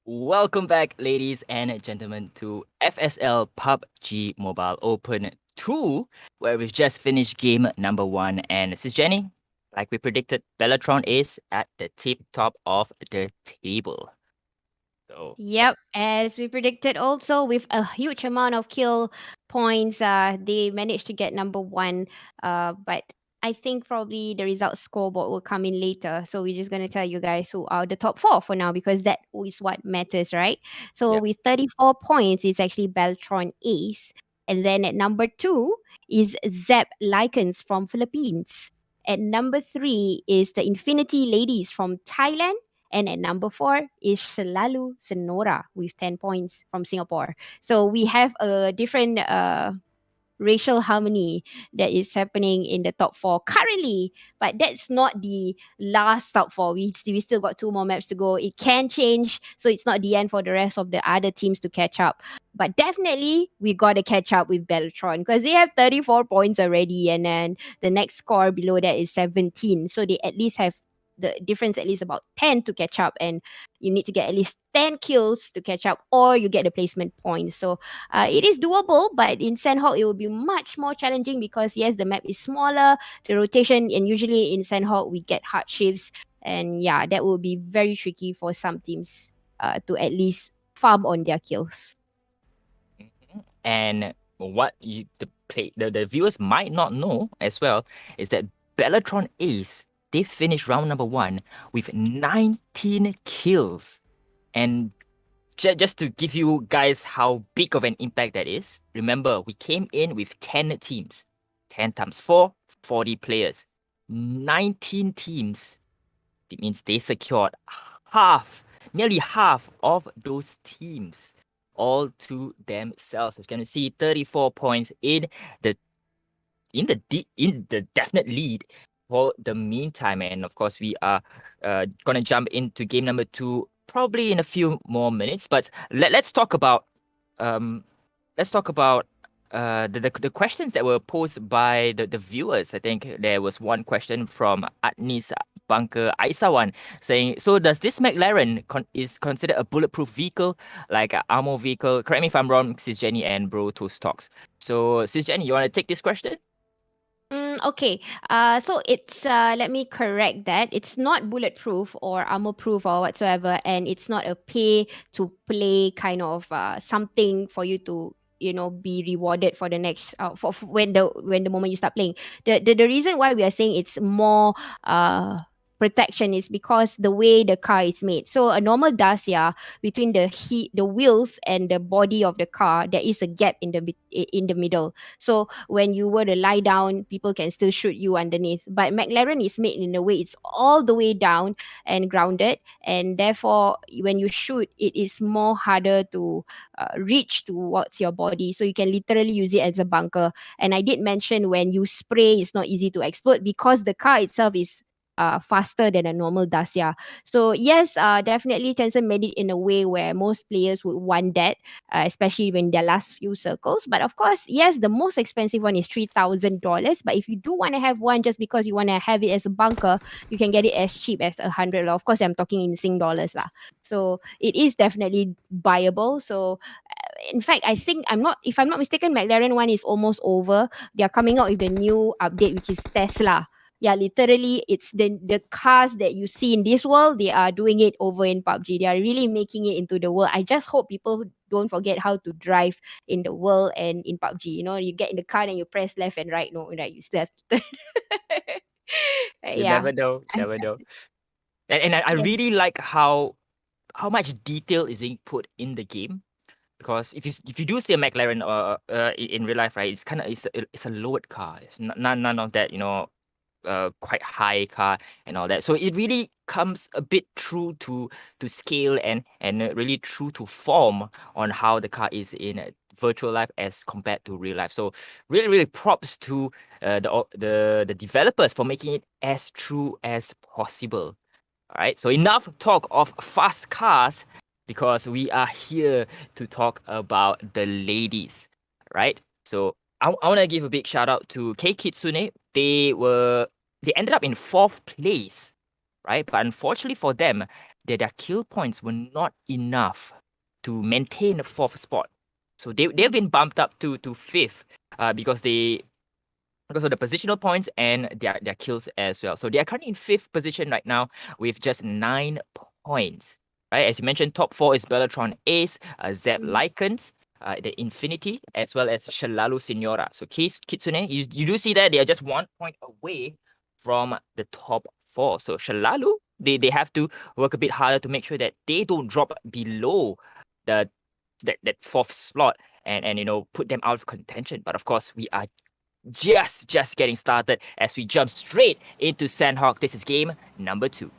Welcome back, ladies and gentlemen, to FSL PUBG Mobile Open 2, where we've just finished game number 1. And this is Jenny. Like we predicted, Bellatron is at the tip top of the table. So, Yep, as we predicted, also with a huge amount of kill points, they managed to get number one. But I think probably the result scoreboard will come in later. So we're just gonna tell you guys who are the top four for now because that is what matters, right? So yep. with 34 points, it's actually Beltron Ace, and then at number two is Zep Lycans from Philippines. At number three is the Infinity Ladies from Thailand. And at number four is Selalu Senora with 10 points from Singapore. So we have a different racial harmony that is happening in the top four currently. But that's not the last top four. We still got two more maps to go. It can change. So it's not the end for the rest of the other teams to catch up. But definitely we got to catch up with Beltron because they have 34 points already. And then the next score below that is 17. So they at least have the difference at least about 10 to catch up, and you need to get at least 10 kills to catch up, or you get the placement points. So it is doable, but in Sanhok it will be much more challenging because yes, the map is smaller, the rotation, and usually in Sanhok we get hard shifts, and yeah, that will be very tricky for some teams to at least farm on their kills. And what the viewers might not know as well is that Bellatron Ace, they finished round number 1 with 19 kills. And just to give you guys how big of an impact that is, remember, we came in with 10 teams. 10 times 4, 40 players. 19 teams. It means they secured nearly half of those teams all to themselves. As you can see, 34 points the in the definite lead for the meantime. And of course, we are gonna jump into game number 2 probably in a few more minutes. But let's talk about um let's talk about the questions that were posed by the viewers. I think there was one question from Atnis Bunker Aisawan saying, so does this McLaren is considered a bulletproof vehicle, like an armor vehicle? Correct me if I'm wrong, Sis Jenny and Bro Toast Talks. So Sis Jenny, you want to take this question? Okay. So it's let me correct that. It's not bulletproof or armor proof or whatsoever, and it's not a pay to play kind of something for you to be rewarded for the next for when the moment you start playing. The reason why we are saying it's more protection is because the way the car is made. So a normal Dacia, between the wheels and the body of the car, there is a gap in the middle. So when you were to lie down, people can still shoot you underneath. But McLaren is made in a way it's all the way down and grounded, and therefore when you shoot, it is more harder to reach towards your body. So you can literally use it as a bunker. And I did mention when you spray, it's not easy to explode because the car itself is faster than a normal Dacia. So yes, definitely Tencent made it in a way where most players would want that, especially when their last few circles. But of course, yes, the most expensive one is $3,000. But if you do want to have one just because you want to have it as a bunker, you can get it as cheap as $100. Of course, I'm talking in Sing dollars lah. So it is definitely buyable. So in fact, I think if I'm not mistaken, McLaren one is almost over. They are coming out with the new update, which is Tesla. Yeah, literally, it's the cars that you see in this world. They are doing it over in PUBG. They are really making it into the world. I just hope people don't forget how to drive in the world and in PUBG. You get in the car and you press left and right. No, right, you still have to turn. You Yeah, never know, you I, never know. And I yes. really like how much detail is being put in the game. Because if you do see a McLaren in real life, right, it's a lowered car. It's none of that, quite high car and all that. So it really comes a bit true to scale and really true to form on how the car is in virtual life as compared to real life. So really, really props to the developers for making it as true as possible. All right. So enough talk of fast cars because we are here to talk about the ladies, right? So I want to give a big shout out to K Kitsune. They ended up in fourth place, right? But unfortunately for them, their kill points were not enough to maintain the fourth spot. So they've been bumped up to fifth because of the positional points and their kills as well. So they are currently in fifth position right now with just 9 points. Right, as you mentioned, top four is Bellatron Ace, Zeb Mm. Lycans, the Infinity, as well as Shalalu Senora. So Kitsune, you do see that they are just 1 point away from the top four. So Shalalu, they have to work a bit harder to make sure that they don't drop below the that fourth slot and put them out of contention. But of course, we are just getting started as we jump straight into Sanhok. This is game number 2.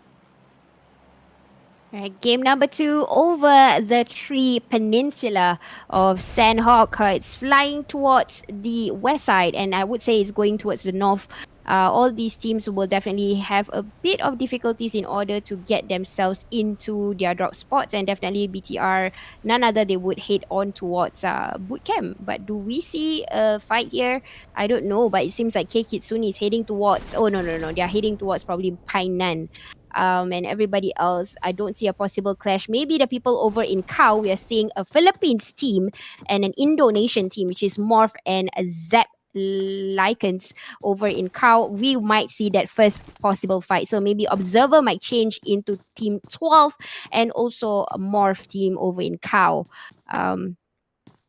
Right, game number 2 over the tree peninsula of Sanhok. It's flying towards the west side, and I would say it's going towards the north. All these teams will definitely have a bit of difficulties in order to get themselves into their drop spots, and definitely BTR, none other, they would head on towards boot camp. But do we see a fight here? I don't know, but it seems like K Kitsune is heading towards. Oh, no, they're heading towards probably Painan. And everybody else, I don't see a possible clash. Maybe the people over in Cow, we are seeing a Philippines team and an Indonesian team, which is Morph and Zap Lycans over in Cow. We might see that first possible fight. So maybe Observer might change into Team 12 and also a Morph team over in Cow.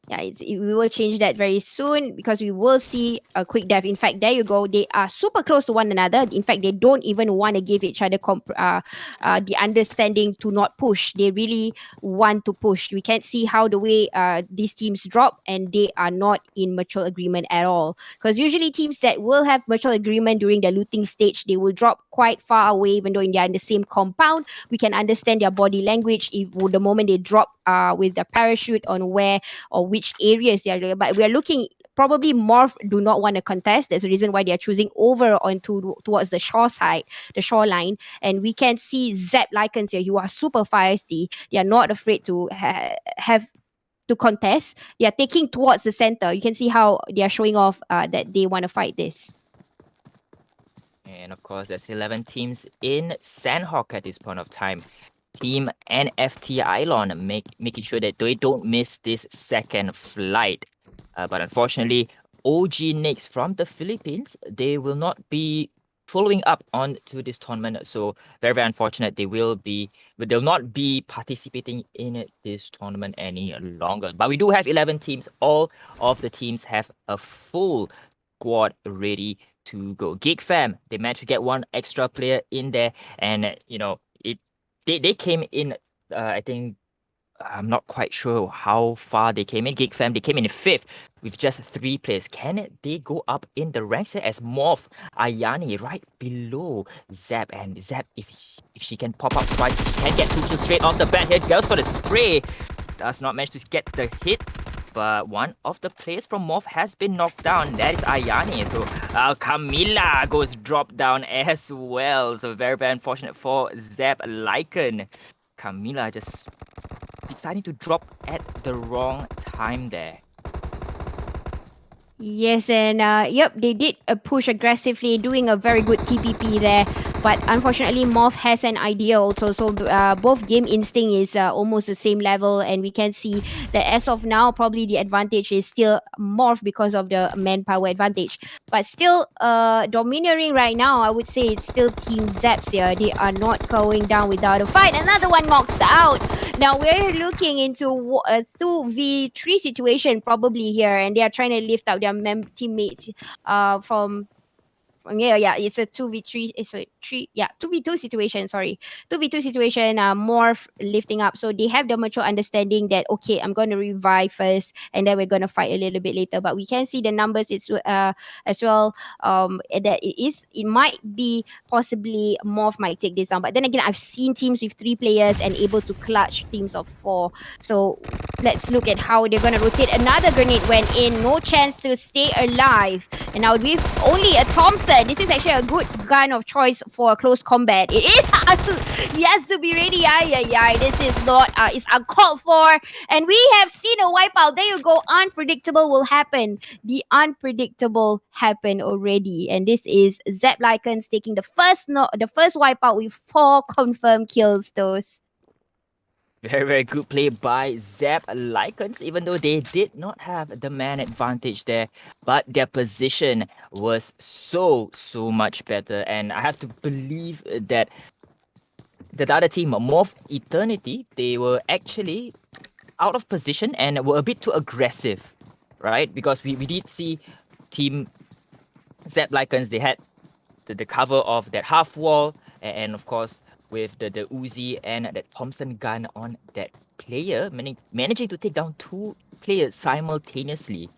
Yeah, we will change that very soon because we will see a quick death. In fact, there you go. They are super close to one another. In fact, they don't even want to give each other the understanding to not push. They really want to push. We can't see how the way these teams drop, and they are not in mutual agreement at all. Because usually teams that will have mutual agreement during the looting stage, they will drop quite far away, even though they are in the same compound. We can understand their body language if the moment they drop with the parachute on where or which areas they are doing. But we are looking, probably Morph do not want to contest. That's the reason why they are choosing over onto towards the shore side, the shoreline. And we can see Zap Lycans here, who are super feisty. They are not afraid to have to contest. They are taking towards the center. You can see how they are showing off that they want to fight this. And of course, there's 11 teams in Sanhok at this point of time. Team NFT Ilon making sure that they don't miss this second flight. But unfortunately, OG Knicks from the Philippines, they will not be following up on to this tournament. So very unfortunate. They'll not be participating in this tournament any longer. But we do have 11 teams. All of the teams have a full squad ready to go. Gig Fam, they managed to get one extra player in there, and they came in. I think I'm not quite sure how far they came in. Gig Fam, they came in fifth with just 3 players. Can they go up in the ranks here as Morph Ayani right below Zap? And Zap, if she can pop up twice, she can get 2 kills straight off the bat. Here goes for the spray. Does not manage to get the hit. But one of the players from Morph has been knocked down. That is Ayani. So Camila goes drop down as well. So very unfortunate for Zap Lycan. Camila just deciding to drop at the wrong time there. Yes, and yep, they did push aggressively, doing a very good TPP there. But unfortunately, Morph has an idea also. So both game instinct is almost the same level, and we can see that as of now, probably the advantage is still Morph because of the manpower advantage. But still, domineering right now, I would say it's still Team Zaps here. They are not going down without a fight. Another one knocks out. Now we're looking into a 2v3 situation probably here, and they are trying to lift up their teammates from it's a 2v3, it's a 3, yeah, 2v2 situation, sorry. 2v2 situation, Morph lifting up. So they have the mature understanding that, okay, I'm going to revive first and then we're going to fight a little bit later. But we can see the numbers as well, that it might be possibly Morph might take this down. But then again, I've seen teams with 3 players and able to clutch teams of 4. So let's look at how they're going to rotate. Another grenade went in, no chance to stay alive. And now with only a Thompson, this is actually a good gun of choice for close combat. It is he has to be ready. This is not it's uncalled for. And we have seen a wipeout. There you go. Unpredictable will happen. The unpredictable happened already. And this is Zap Lycans taking the first wipeout with 4 confirmed kills, those. Very, very good play by Zap Lycans, even though they did not have the man advantage there. But their position was so, so much better. And I have to believe that the other team, Morph Eternity, they were actually out of position and were a bit too aggressive, right? Because we did see Team Zap Lycans, they had the cover of that half wall, and of course with the Uzi and that Thompson gun on that player, managing to take down two players simultaneously.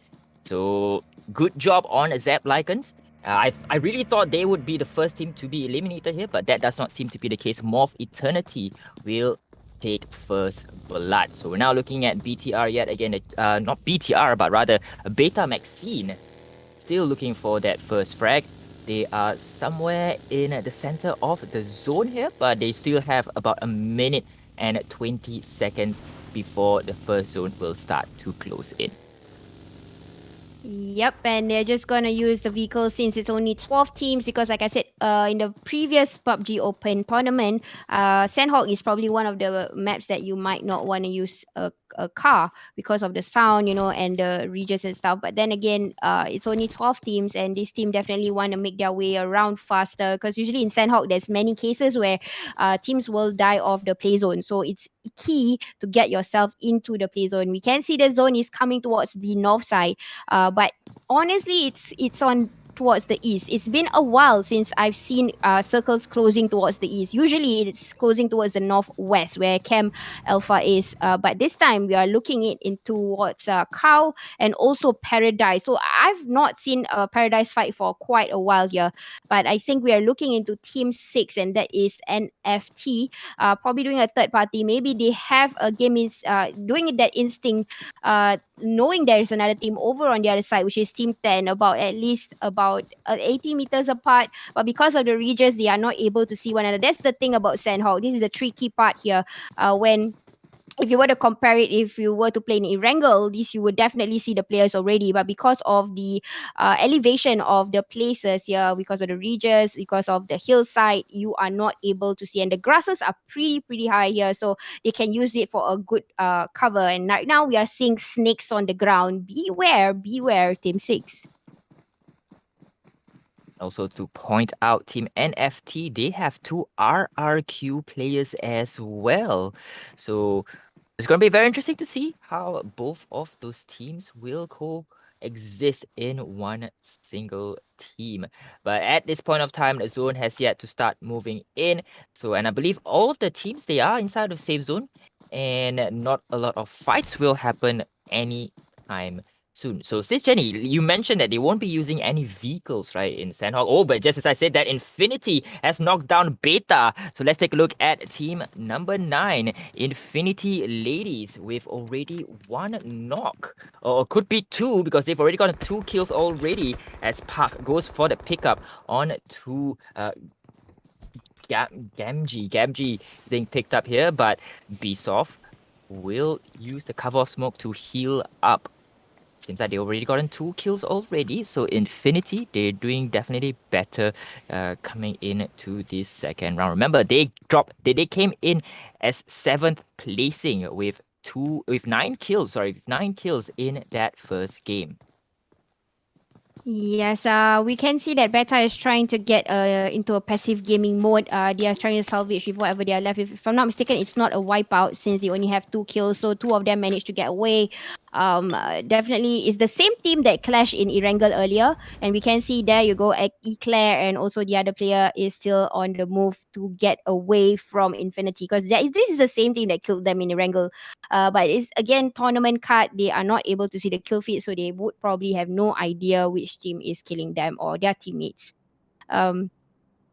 So good job on Zap Lycans. I really thought they would be the first team to be eliminated here, but that does not seem to be the case. Morph Eternity will take first blood. So we're now looking at BTR yet again, not BTR, but rather Beta Maxine. Still looking for that first frag. They are somewhere in the center of the zone here, but they still have about a minute and 20 seconds before the first zone will start to close in. Yep, and they're just gonna use the vehicle since it's only 12 teams because, like I said, in the previous PUBG Open tournament, Sanhok is probably one of the maps that you might not want to use a car because of the sound, and the regions and stuff. But then again, it's only 12 teams, and this team definitely want to make their way around faster because usually in Sanhok, there's many cases where teams will die off the play zone. So it's key to get yourself into the play zone. We can see the zone is coming towards the north side, but honestly, it's on towards the east. It's been a while since I've seen circles closing towards the east. Usually, it's closing towards the northwest where Camp Alpha is. But this time, we are looking it in towards Cow and also Paradise. So I've not seen a Paradise fight for quite a while here. But I think we are looking into Team 6, and that is NFT. Probably doing a third party. Maybe they have a game is doing that instinct, knowing there is another team over on the other side, which is Team 10, about at least about 80 meters apart. But because of the regions, they are not able to see one another. That's the thing about Sanhok. This is a tricky part here. When if you were to compare it, if you were to play in Erangel, this you would definitely see the players already. But because of the elevation of the places here, because of the regions, because of the hillside, you are not able to see. And the grasses are pretty high here, so they can use it for a good cover. And right now we are seeing snakes on the ground. Beware, Team 6. Also to point out, Team NFT, they have two RRQ players as well. So it's going to be very interesting to see how both of those teams will coexist in one single team. But at this point of time, the zone has yet to start moving in. So, and I believe all of the teams, they are inside of safe zone, and not a lot of fights will happen anytime soon. So, Sis Jenny, you mentioned that they won't be using any vehicles, right, in Sanhok. Oh, but just as I said, that Infinity has knocked down Beta. So let's take a look at team number 9, Infinity Ladies, with already one knock. Or could be two, because they've already gotten 2 kills already, as Park goes for the pickup on to Gamgee being picked up here, but Bsoft will use the cover of smoke to heal up. Seems like they already gotten 2 kills already. So Infinity, they're doing definitely better coming into this second round. Remember, they came in as 7th placing with 9 kills. Sorry, with 9 kills in that first game. Yes, we can see that Beta is trying to get into a passive gaming mode. They are trying to salvage with whatever they are left. If I'm not mistaken, it's not a wipeout since they only have 2 kills, so 2 of them managed to get away. Definitely is the same team that clashed in Erangel earlier, and we can see there you go, Eclair, and also the other player is still on the move to get away from Infinity because this is the same team that killed them in Erangel. But it's again tournament card. They are not able to see the kill feed, so they would probably have no idea which team is killing them or their teammates. Um,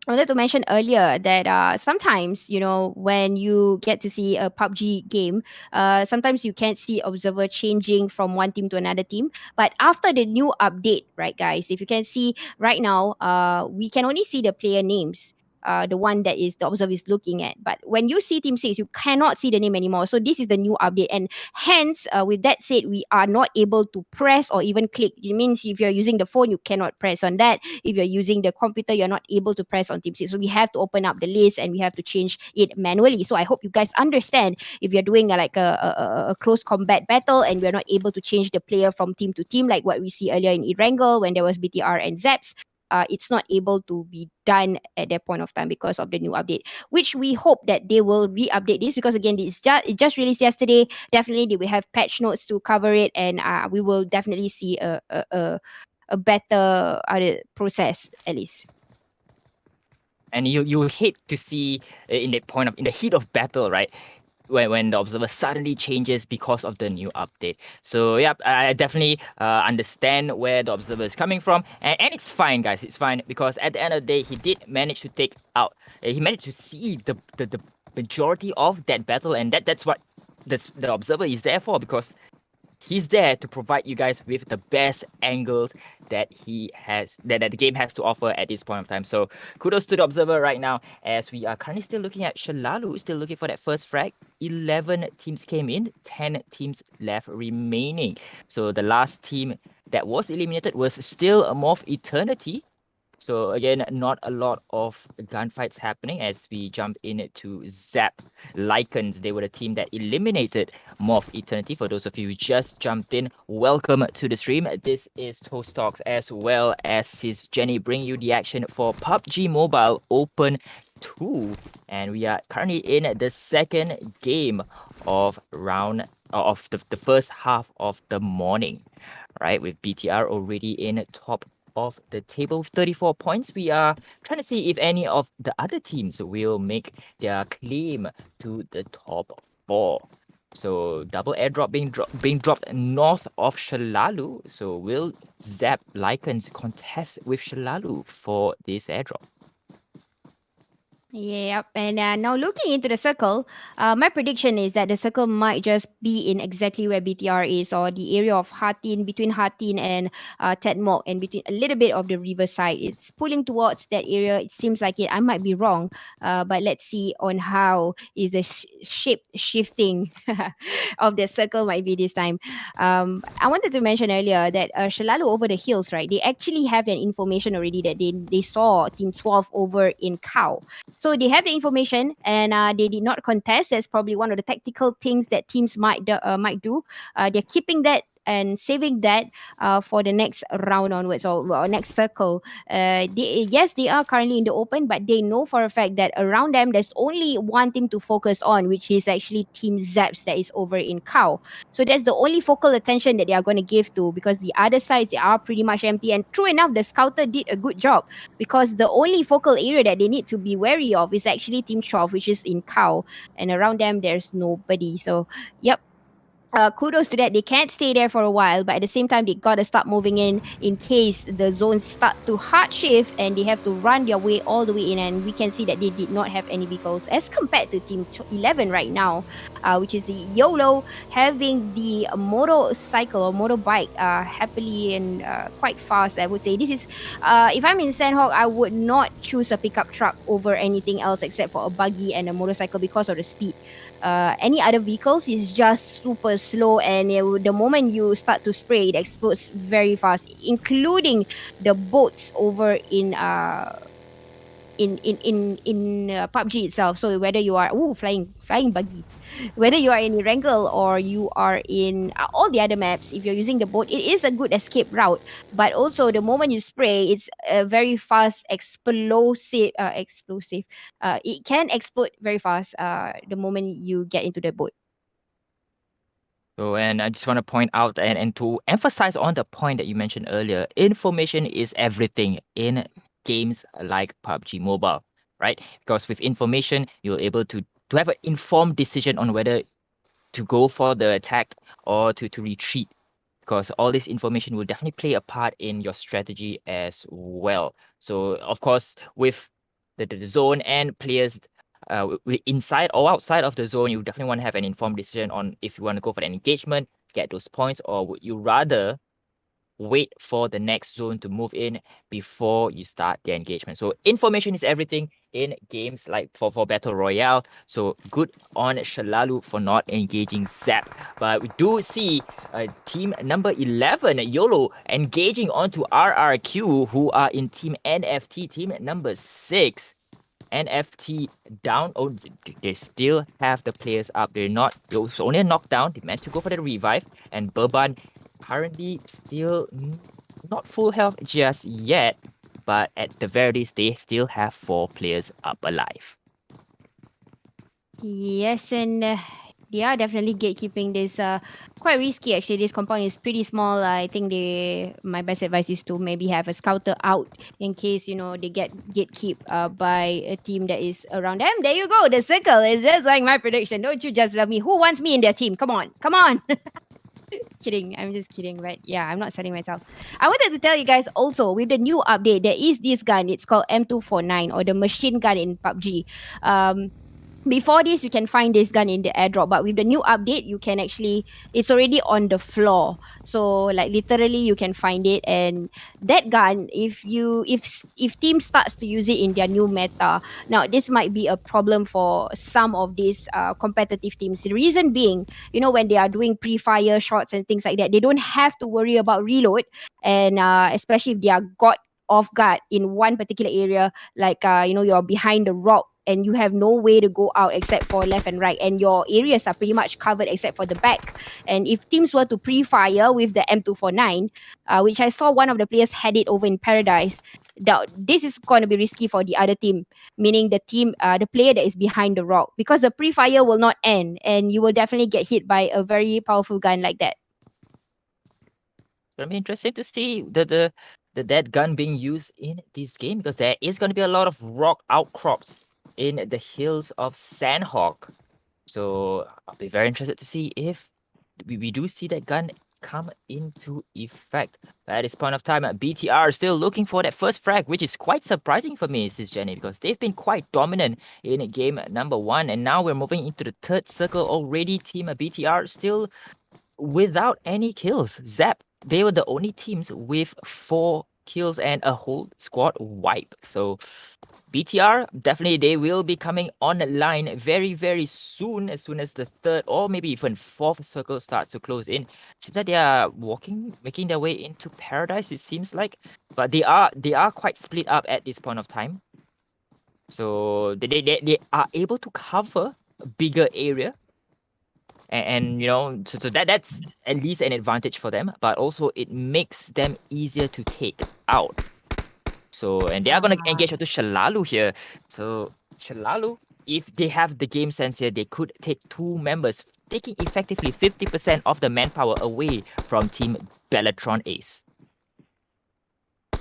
I wanted to mention earlier that sometimes, when you get to see a PUBG game, sometimes you can't see observer changing from one team to another team. But after the new update, right, guys, if you can see right now, we can only see the player names. the one that is the observer is looking at. But when you see Team 6, you cannot see the name anymore. So this is the new update. And hence, with that said, we are not able to press or even click. It means if you're using the phone, you cannot press on that. If you're using the computer, you're not able to press on Team 6. So we have to open up the list and we have to change it manually. So I hope you guys understand if you're doing a close combat battle and we're not able to change the player from team to team, like what we see earlier in Erangel when there was BTR and Zaps. It's not able to be done at that point of time because of the new update, which we hope that they will re-update this, because again, it just released yesterday. Definitely they will have patch notes to cover it, and we will definitely see a better process at least. And you hate to see in the heat of battle, right? When the observer suddenly changes because of the new update. So yeah, I definitely understand where the observer is coming from, and it's fine, guys. It's fine because at the end of the day, he did manage to take out. He managed to see the majority of that battle, and that's what the observer is there for, because he's there to provide you guys with the best angles that that the game has to offer at this point of time. So kudos to the observer right now, as we are currently still looking at Shalalu, still looking for that first frag. 11 teams came in, 10 teams left remaining. So the last team that was eliminated was still a Morph Eternity. So again, not a lot of gunfights happening as we jump into Zap Lycans. They were the team that eliminated Morph Eternity. For those of you who just jumped in, welcome to the stream. This is Toast Talks, as well as Sis Jenny bringing you the action for PUBG Mobile Open 2. And we are currently in the second game of the first half of the morning, right? With BTR already in top of the table with 34 points. We are trying to see if any of the other teams will make their claim to the top 4. So double airdrop being dropped north of Shalalu. So will Zap Lycans contest with Shalalu for this airdrop? Yep. And now looking into the circle, my prediction is that the circle might just be in exactly where BTR is, or the area of Hatin, between Hatin and Tedmok, and between a little bit of the riverside. It's pulling towards that area. It seems like it. I might be wrong, but let's see on how is the shape shifting of the circle might be this time. I wanted to mention earlier that Shalalu over the hills, right? They actually have an information already that they saw Team 12 over in Cow. So they have the information, and they did not contest. That's probably one of the tactical things that teams might do. They're keeping that and saving that for the next round onwards, or next circle. Yes, they are currently in the open, but they know for a fact that around them there's only one team to focus on, which is actually Team Zaps that is over in Cow. So that's the only focal attention that they are going to give to, because the other sides, they are pretty much empty. And true enough, the scouter did a good job, because the only focal area that they need to be wary of is actually Team 12, which is in Cow, and around them there's nobody. So yep, kudos to that. They can't stay there for a while, but at the same time, they gotta start moving in case the zones start to hard shift and they have to run their way all the way in. And we can see that they did not have any vehicles as compared to Team 11 right now, which is the YOLO having the motorcycle or motorbike happily and quite fast. I would say this is, if I'm in Sanhok, I would not choose a pickup truck over anything else except for a buggy and a motorcycle because of the speed. Any other vehicles is just super slow, and the moment you start to spray, it explodes very fast, including the boats over in PUBG itself. So whether you are flying buggy, whether you are in Erangel or you are in all the other maps, if you're using the boat, it is a good escape route. But also the moment you spray, it's a very fast explosive. It can explode very fast. The moment you get into the boat. So, and I just want to point out and to emphasize on the point that you mentioned earlier, information is everything in games like PUBG Mobile, right? Because with information, you're able to have an informed decision on whether to go for the attack or to retreat. Because all this information will definitely play a part in your strategy as well. So, of course, with the zone and players inside or outside of the zone, you definitely want to have an informed decision on if you want to go for an engagement, get those points, or would you rather wait for the next zone to move in before you start the engagement. So information is everything in games like for Battle Royale. So good on Shalalu for not engaging Zap. But we do see team number 11, YOLO, engaging onto RRQ, who are in team NFT, team number 6. NFT down. Oh, they still have the players up. They're not. It was only a knockdown. They managed to go for the revive. And Burban currently still not full health just yet. But at the very least, they still have 4 players up alive. Yes, and they are definitely gatekeeping this. Quite risky actually. This compound is pretty small. I think my best advice is to maybe have a scouter out in case they get gatekeep by a team that is around them. There you go. The circle is just like my prediction. Don't you just love me? Who wants me in their team? Come on, come on. Kidding. I'm just kidding, but yeah, I'm not selling myself. I wanted to tell you guys also with the new update, there is this gun. It's called M249 or the machine gun in PUBG. Before this you can find this gun in the airdrop, but with the new update you can actually, it's already on the floor, so like literally you can find it. And that gun, if team starts to use it in their new meta, now this might be a problem for some of these competitive teams. The reason being, when they are doing pre-fire shots and things like that, they don't have to worry about reload. And especially if they are got off guard in one particular area, like you're behind the rock and you have no way to go out except for left and right, and your areas are pretty much covered except for the back. And if teams were to pre-fire with the M249, which I saw one of the players had it over in Paradise, this is going to be risky for the other team, meaning the player that is behind the rock, because the pre-fire will not end and you will definitely get hit by a very powerful gun like that. It's gonna be interesting to see the dead gun being used in this game, because there is gonna be a lot of rock outcrops in the hills of Sanhok. So I'll be very interested to see if we do see that gun come into effect. But at this point of time, BTR still looking for that first frag, which is quite surprising for me, Sis Jenny, because they've been quite dominant in game number 1, and now we're moving into the third circle already. Team BTR still without any kills. Zap, they were the only teams with 4 kills and a whole squad wipe. So BTR, definitely they will be coming online very, very soon, as soon as the third or maybe even fourth circle starts to close in. Seems that they are making their way into Paradise, it seems like. But they are quite split up at this point of time. So they are able to cover a bigger area. And so that's at least an advantage for them, but also it makes them easier to take out. So, and they are going to engage onto Shalalu here. So, Shalalu, if they have the game sense here, they could take 2 members, taking effectively 50% of the manpower away from Team Bellatron Ace.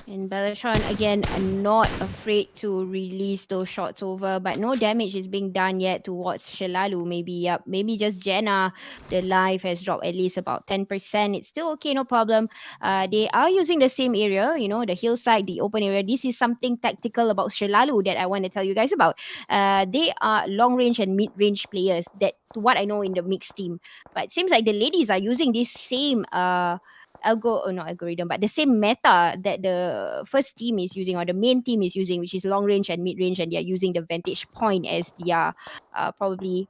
And Bellatron again not afraid to release those shots over, but no damage is being done yet towards Shalalu. Maybe just Jenna. The life has dropped at least about 10%. It's still okay, no problem. They are using the same area, the hillside, the open area. This is something tactical about Shalalu that I want to tell you guys about. They are long range and mid range players, that to what I know in the mixed team. But it seems like the ladies are using this same not algorithm, but the same meta that the first team is using or the main team is using, which is long range and mid range, and they are using the vantage point as their probably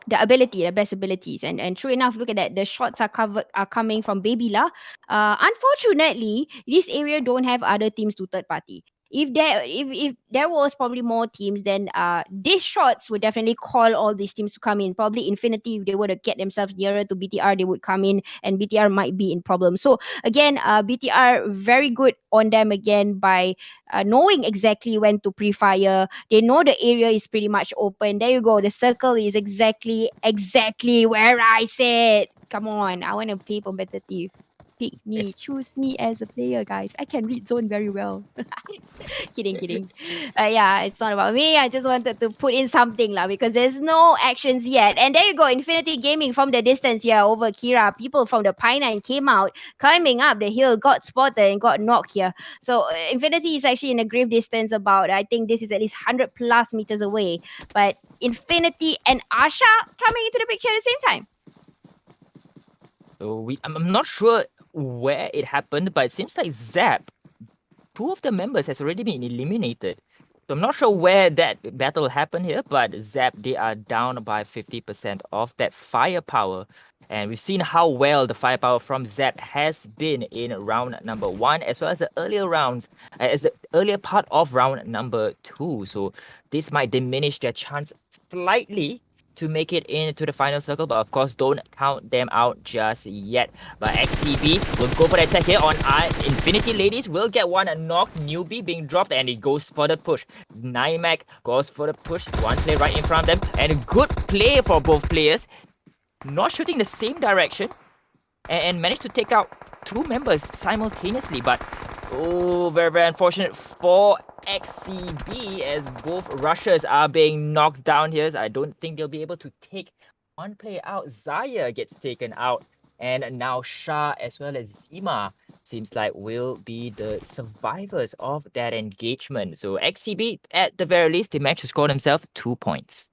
the best abilities. And true enough, look at that. The shots are coming from Babila. Unfortunately, this area don't have other teams to third party. If there was probably more teams, then these shots would definitely call all these teams to come in. Probably Infinity, if they were to get themselves nearer to BTR, they would come in, and BTR might be in problem. So again, BTR very good on them again by knowing exactly when to pre-fire. They know the area is pretty much open. There you go. The circle is exactly where I said. Come on, I want to play competitive. Pick me, choose me as a player, guys. I can read zone very well. Kidding. Yeah, it's not about me. I just wanted to put in something lah, because there's no actions yet. And there you go, Infinity Gaming from the distance here over Kira. People from the Pine came out, climbing up the hill, got spotted and got knocked here. So Infinity is actually in a grave distance, about, I think this is at least 100 plus meters away. But Infinity and Asha coming into the picture at the same time. So I'm not sure where it happened, but it seems like Zap, 2 of the members has already been eliminated. So I'm not sure where that battle happened here, but Zap, they are down by 50% of that firepower. And we've seen how well the firepower from Zap has been in round number 1, as well as the earlier rounds, as the earlier part of round number 2. So this might diminish their chance slightly to make it into the final circle, but of course, don't count them out just yet. But XCB will go for the attack here on Infinity Ladies. Will get one knock. Newbie being dropped, and it goes for the push. Nymac goes for the push. One play right in front of them, and a good play for both players. Not shooting the same direction, and managed to take out 2 members simultaneously. But oh, very, very unfortunate for XCB as both rushers are being knocked down here. I don't think they'll be able to take one player out. Zaya gets taken out, and now Shah as well as Zima seems like will be the survivors of that engagement. So XCB, at the very least, they managed to score themselves 2 points.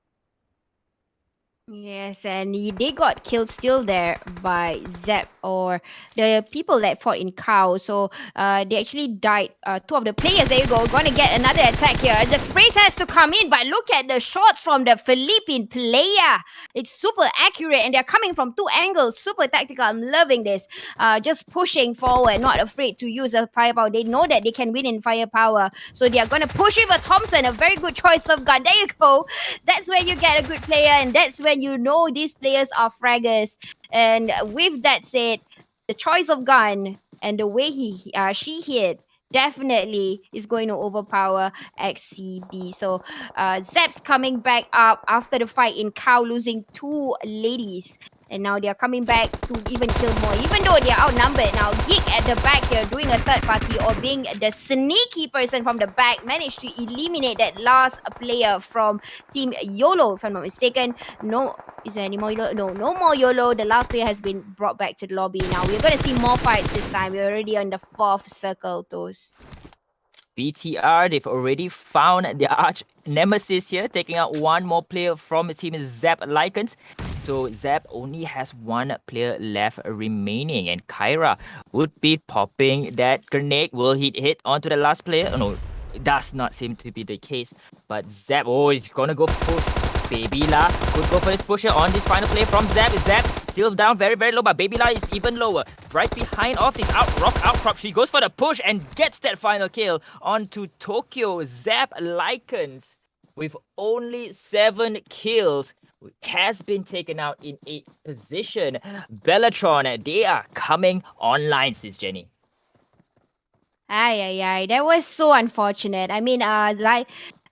Yes, and they got killed still there by Zep or the people that fought in Cow. So they actually died. 2 of the players. There you go. Gonna get another attack here. The sprays has to come in, but look at the shots from the Philippine player. It's super accurate, and they're coming from 2 angles. Super tactical. I'm loving this. Just pushing forward, not afraid to use the firepower. They know that they can win in firepower, so they are gonna push with a Thompson. A very good choice of gun. There you go. That's where you get a good player, and that's when you know these players are fraggers. And with that said, the choice of gun and the way she hit definitely is going to overpower XCB. So Zep's coming back up after the fight in Cow, losing 2 ladies. And now they are coming back to even kill more, even though they are outnumbered. Now Geek at the back here doing a third party, or being the sneaky person from the back, managed to eliminate that last player from Team YOLO, if I'm not mistaken. No, is there any more YOLO? No, no more YOLO. The last player has been brought back to the lobby. Now we're going to see more fights this time. We're already on the 4th circle, those. BTR, they've already found their arch nemesis here, taking out one more player from the team, Zap Lycans. So Zap only has 1 player left remaining, and Kyra would be popping that grenade. Will he hit onto the last player? Oh, no, it does not seem to be the case. But Zap, oh, he's gonna go push. Baby La could go for his pusher on this final play from Zap. Zap still down very, very low, but Baby La is even lower. Right behind off this outcrop. She goes for the push and gets that final kill onto Tokyo. Zap Lycans, with only 7 kills, has been taken out in 8th position. Bellatron, they are coming online, sis Jenny. Ay. That was so unfortunate. I mean,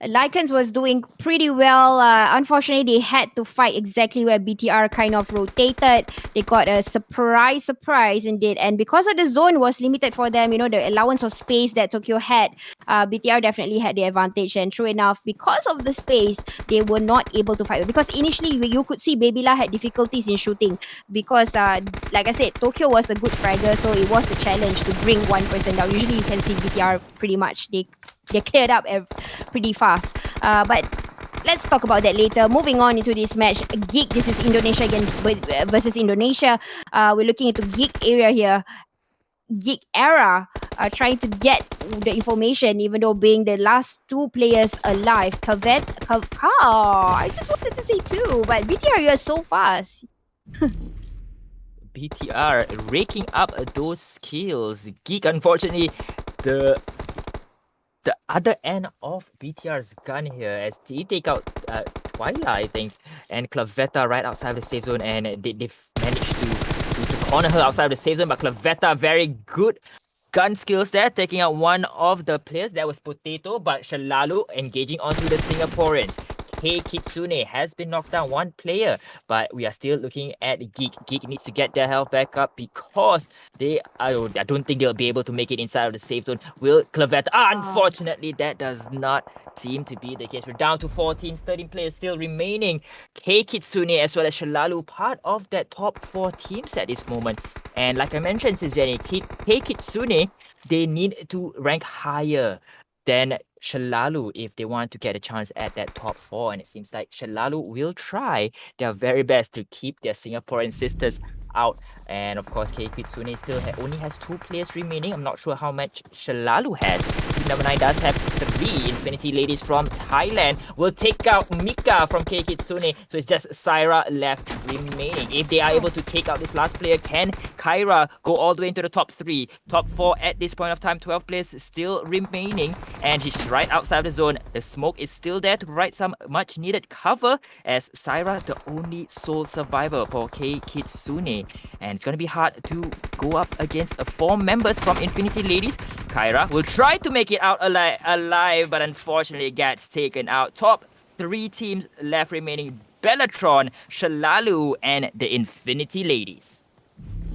Lycans was doing pretty well. Unfortunately, they had to fight exactly where BTR kind of rotated. They got a surprise indeed. And because of the zone was limited for them, the allowance of space that Tokyo had, BTR definitely had the advantage. And true enough, because of the space, they were not able to fight. Because initially, you could see Babila had difficulties in shooting. Because, like I said, Tokyo was a good fragger, so it was a challenge to bring one person down. Usually, you can see BTR pretty much, they cleared up pretty fast. But let's talk about that later. Moving on into this match, Geek. This is Indonesia again versus Indonesia. We're looking into Geek area here. Geek era, trying to get the information, even though being the last 2 players alive. I just wanted to say 2, but BTR, you are so fast. BTR raking up those kills. Geek, unfortunately, the other end of BTR's gun here, as he take out Twyla, I think, and Clavetta right outside the safe zone, and they've managed to corner her outside the safe zone. But Clavetta, very good gun skills there, taking out one of the players. That was Potato, but Shalalu engaging onto the Singaporeans. Hey Kitsune has been knocked down, 1 player, but we are still looking at Geek. Geek needs to get their health back up because I don't think they'll be able to make it inside of the safe zone. Will Clavetta? Unfortunately, that does not seem to be the case. We're down to 4 teams, 13 players still remaining. Kei Kitsune as well as Shalalu, part of that top 4 teams at this moment. And like I mentioned, Sis Jenny, Kei Kitsune, they need to rank higher than Shalalu if they want to get a chance at that top 4. And it seems like Shalalu will try their very best to keep their Singaporean sisters out. And of course, K Kitsune still only has two players remaining. I'm not sure how much Shalalu has. Team number 9 does have three. Infinity Ladies from Thailand will take out Mika from K Kitsune. So it's just Syra left remaining. If they are able to take out this last player, can Kyra go all the way into the top 3? Top 4 at this point of time, 12 players still remaining. And he's right outside the zone. The smoke is still there to provide some much needed cover as Syra, the only sole survivor for K Kitsune. And it's going to be hard to go up against four members from Infinity Ladies. Kyra will try to make it out alive, but unfortunately gets taken out. Top 3 teams left remaining: Bellatron, Shalalu, and the Infinity Ladies.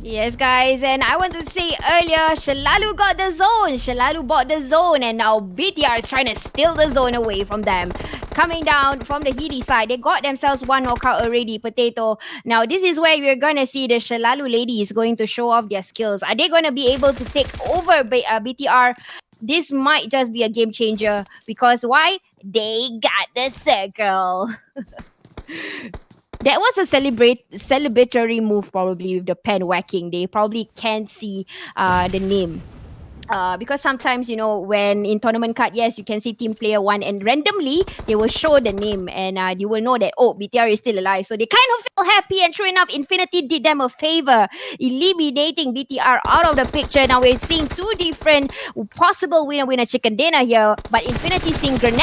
Yes, guys, and I want to say earlier, Shalalu got the zone. Shalalu bought the zone, and now BTR is trying to steal the zone away from them. Coming down from the Heedy side, they got themselves one knockout already. Potato. Now, this is where we're gonna see the Shalalu ladies going to show off their skills. Are they gonna be able to take over BTR? This might just be a game changer because why? They got the circle. That was a celebratory move, probably with the pen whacking. They probably can't see the name. Because sometimes when in tournament card, yes, you can see team player one, and randomly they will show the name, and you will know that BTR is still alive. So they kind of feel happy, and true enough, Infinity did them a favor, eliminating BTR out of the picture. Now we're seeing two different possible winner chicken dinner here, but Infinity seeing grenade.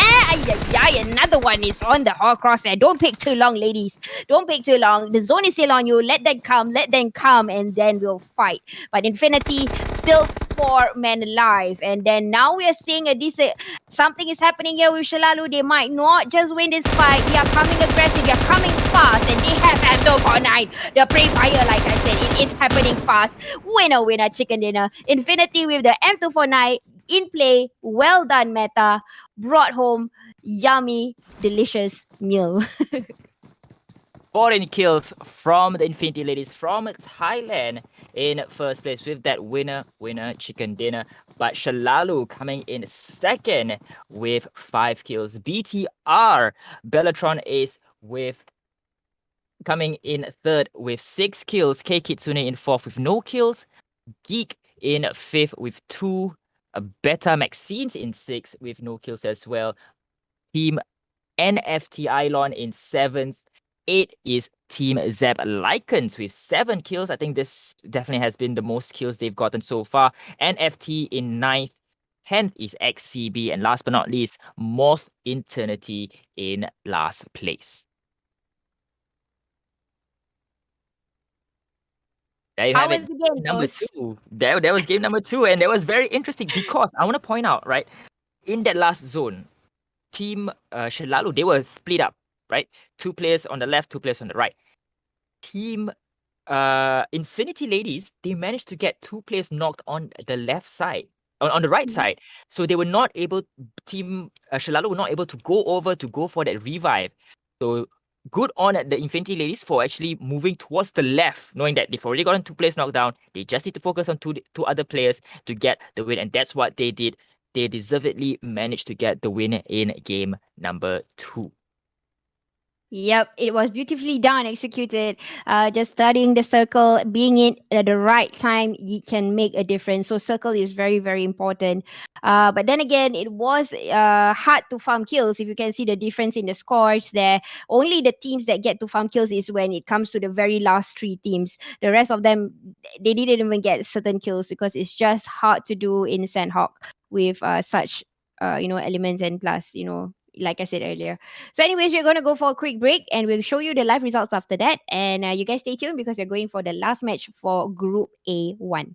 Another one is on the hall crosshair. Don't pick too long, ladies. Don't pick too long. The zone is still on you. Let them come, and then we'll fight. But Infinity still 4 men alive. And then now we are seeing something is happening here with Shalalu. They might not just win this fight. They are coming aggressive. They are coming fast. And they have M249. The pre-fire, like I said, it is happening fast. Winner, chicken dinner. Infinity with the M249 in play. Well done, Meta. Brought home yummy, delicious meal. 14 kills from the Infinity Ladies from Thailand in first place with that winner chicken dinner. But Shalalu coming in second with 5 kills. BTR, Bellatron is coming in third with 6 kills. K Kitsune in fourth with no kills. Geek in fifth with 2. Beta Maxine's in sixth with no kills as well. Team NFT Ilon in seventh. 8 is Team Zeb Lycans with 7 kills. I think this definitely has been the most kills they've gotten so far. NFT in 9th. 10th is XCB. And last but not least, Moth Eternity in last place. There you How have was it. the game, Number Toast? 2. There was game number 2. And that was very interesting because I want to point out, right, in that last zone, Team Shalalu, they were split up, right? 2 players on the left, 2 players on the right. Team Infinity Ladies, they managed to get 2 players knocked on the left side, on the right side. So they were not able, Team Shalalu were not able to go over to go for that revive. So good on the Infinity Ladies for actually moving towards the left, knowing that they've already gotten 2 players knocked down. They just need to focus on two other players to get the win, and that's what they did. They deservedly managed to get the win in game number 2. Yep, it was beautifully done, executed. Just studying the circle, being in at the right time, you can make a difference. So circle is very, very important. But then again, it was hard to farm kills. If you can see the difference in the scores there, only the teams that get to farm kills is when it comes to the very last 3 teams. The rest of them, they didn't even get certain kills because it's just hard to do in Sanhok with such elements, and plus like I said earlier. So, anyways, we're going to go for a quick break and we'll show you the live results after that. And you guys stay tuned because we're going for the last match for Group A1.